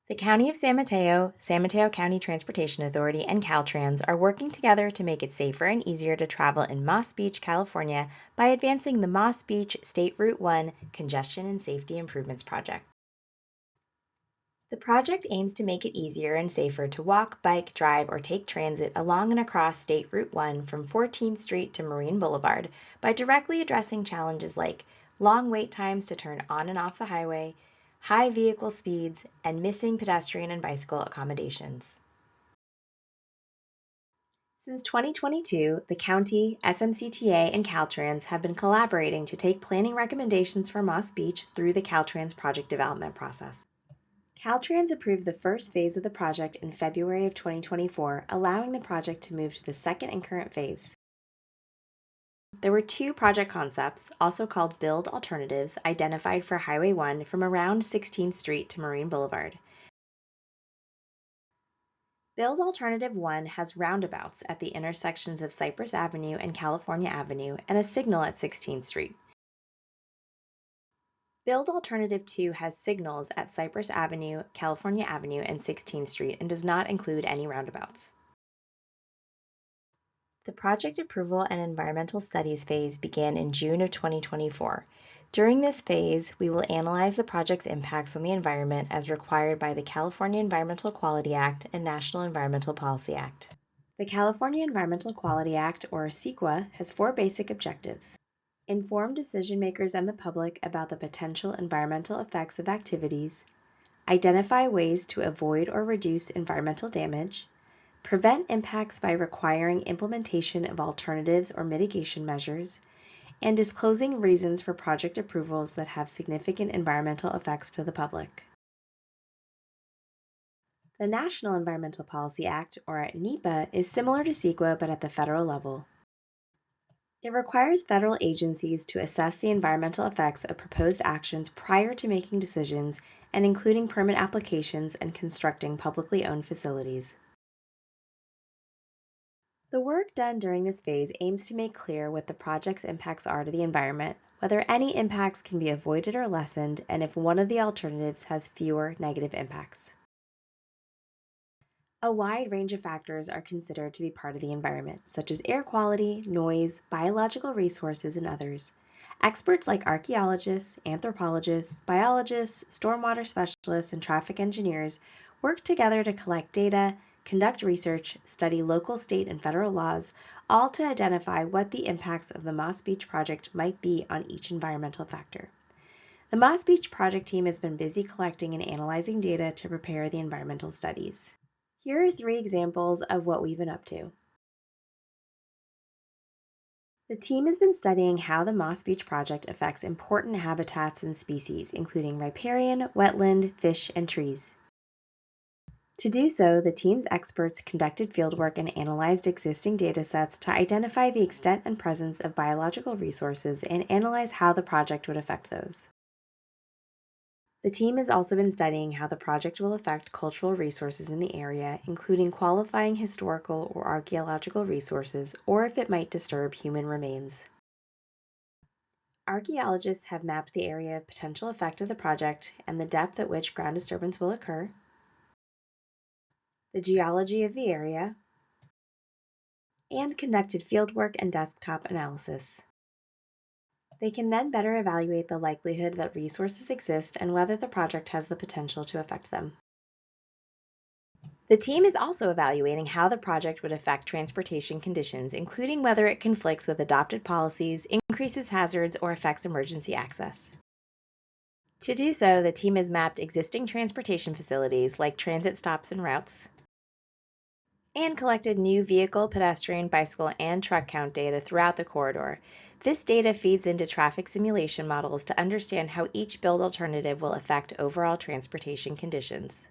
The County of San Mateo County Transportation Authority, and Caltrans are working together to make it safer and easier to travel in Moss Beach, California by advancing the Moss Beach State Route 1 Congestion and Safety Improvements Project. The project aims to make it easier and safer to walk, bike, drive, or take transit along and across State Route 1 from 14th Street to Marine Boulevard by directly addressing challenges like long wait times to turn on and off the highway, high vehicle speeds, and missing pedestrian and bicycle accommodations. Since 2022, the county, SMCTA, and Caltrans have been collaborating to take planning recommendations for Moss Beach through the Caltrans project development process. Caltrans approved the first phase of the project in February of 2024, allowing the project to move to the second and current phase. There were two project concepts, also called build alternatives, identified for Highway 1 from around 16th Street to Marine Boulevard. Build Alternative 1 has roundabouts at the intersections of Cypress Avenue and California Avenue and a signal at 16th Street. Build Alternative 2 has signals at Cypress Avenue, California Avenue, and 16th Street and does not include any roundabouts. The project approval and environmental studies phase began in June of 2024. During this phase, we will analyze the project's impacts on the environment as required by the California Environmental Quality Act and National Environmental Policy Act. The California Environmental Quality Act, or CEQA, has four basic objectives. Inform decision makers and the public about the potential environmental effects of activities, identify ways to avoid or reduce environmental damage, prevent impacts by requiring implementation of alternatives or mitigation measures, and disclosing reasons for project approvals that have significant environmental effects to the public. The National Environmental Policy Act, or NEPA, is similar to CEQA but at the federal level. It requires federal agencies to assess the environmental effects of proposed actions prior to making decisions and including permit applications and constructing publicly owned facilities. The work done during this phase aims to make clear what the project's impacts are to the environment, whether any impacts can be avoided or lessened, and if one of the alternatives has fewer negative impacts. A wide range of factors are considered to be part of the environment, such as air quality, noise, biological resources, and others. Experts like archaeologists, anthropologists, biologists, stormwater specialists, and traffic engineers work together to collect data, conduct research, study local, state, and federal laws, all to identify what the impacts of the Moss Beach project might be on each environmental factor. The Moss Beach project team has been busy collecting and analyzing data to prepare the environmental studies. Here are three examples of what we've been up to. The team has been studying how the Moss Beach project affects important habitats and species, including riparian, wetland, fish, and trees. To do so, the team's experts conducted fieldwork and analyzed existing data sets to identify the extent and presence of biological resources and analyze how the project would affect those. The team has also been studying how the project will affect cultural resources in the area, including qualifying historical or archaeological resources, or if it might disturb human remains. Archaeologists have mapped the area of potential effect of the project and the depth at which ground disturbance will occur, the geology of the area, and conducted fieldwork and desktop analysis. They can then better evaluate the likelihood that resources exist and whether the project has the potential to affect them. The team is also evaluating how the project would affect transportation conditions, including whether it conflicts with adopted policies, increases hazards, or affects emergency access. To do so, the team has mapped existing transportation facilities like transit stops and routes, and collected new vehicle, pedestrian, bicycle, and truck count data throughout the corridor. This data feeds into traffic simulation models to understand how each build alternative will affect overall transportation conditions.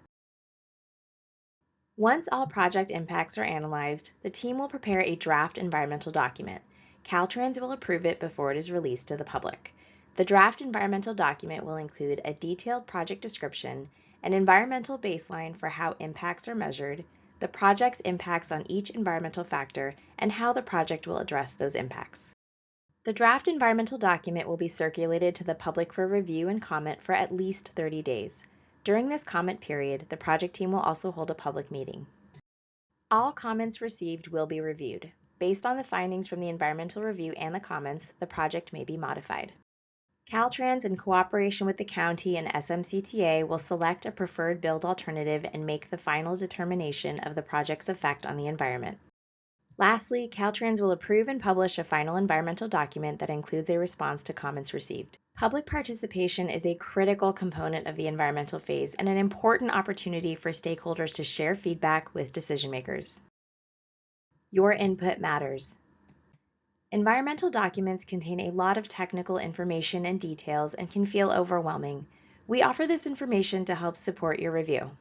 Once all project impacts are analyzed, the team will prepare a draft environmental document. Caltrans will approve it before it is released to the public. The draft environmental document will include a detailed project description, an environmental baseline for how impacts are measured, the project's impacts on each environmental factor, and how the project will address those impacts. The draft environmental document will be circulated to the public for review and comment for at least 30 days. During this comment period, the project team will also hold a public meeting. All comments received will be reviewed. Based on the findings from the environmental review and the comments, the project may be modified. Caltrans, in cooperation with the county and SMCTA, will select a preferred build alternative and make the final determination of the project's effect on the environment. Lastly, Caltrans will approve and publish a final environmental document that includes a response to comments received. Public participation is a critical component of the environmental phase and an important opportunity for stakeholders to share feedback with decision makers. Your input matters. Environmental documents contain a lot of technical information and details and can feel overwhelming. We offer this information to help support your review.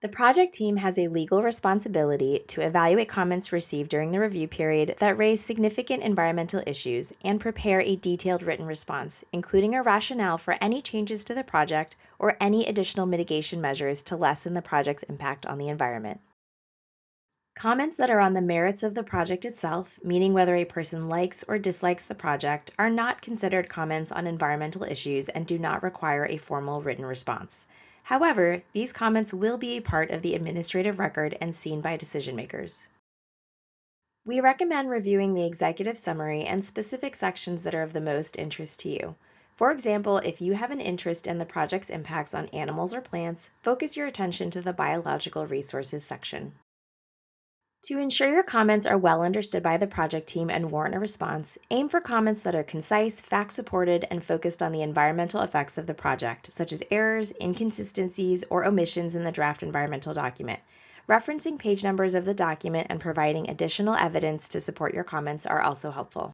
The project team has a legal responsibility to evaluate comments received during the review period that raise significant environmental issues and prepare a detailed written response, including a rationale for any changes to the project or any additional mitigation measures to lessen the project's impact on the environment. Comments that are on the merits of the project itself, meaning whether a person likes or dislikes the project, are not considered comments on environmental issues and do not require a formal written response. However, these comments will be a part of the administrative record and seen by decision makers. We recommend reviewing the executive summary and specific sections that are of the most interest to you. For example, if you have an interest in the project's impacts on animals or plants, focus your attention to the biological resources section. To ensure your comments are well understood by the project team and warrant a response, aim for comments that are concise, fact-supported, and focused on the environmental effects of the project, such as errors, inconsistencies, or omissions in the draft environmental document. Referencing page numbers of the document and providing additional evidence to support your comments are also helpful.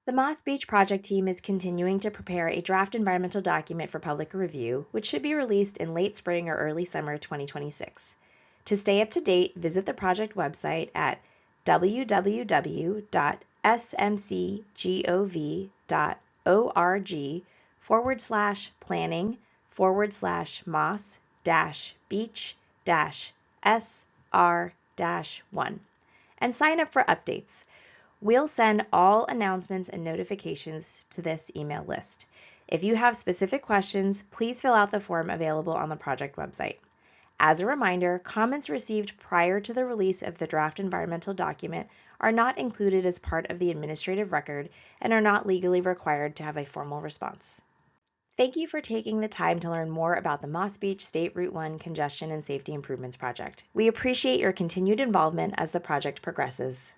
The Moss Beach project team is continuing to prepare a draft environmental document for public review, which should be released in late spring or early summer 2026. To stay up to date, visit the project website at www.smc.gov.org/planning/beach-sr-1 and sign up for updates. We'll send all announcements and notifications to this email list. If you have specific questions, please fill out the form available on the project website. As a reminder, comments received prior to the release of the draft environmental document are not included as part of the administrative record and are not legally required to have a formal response. Thank you for taking the time to learn more about the Moss Beach State Route 1 Congestion and Safety Improvements Project. We appreciate your continued involvement as the project progresses.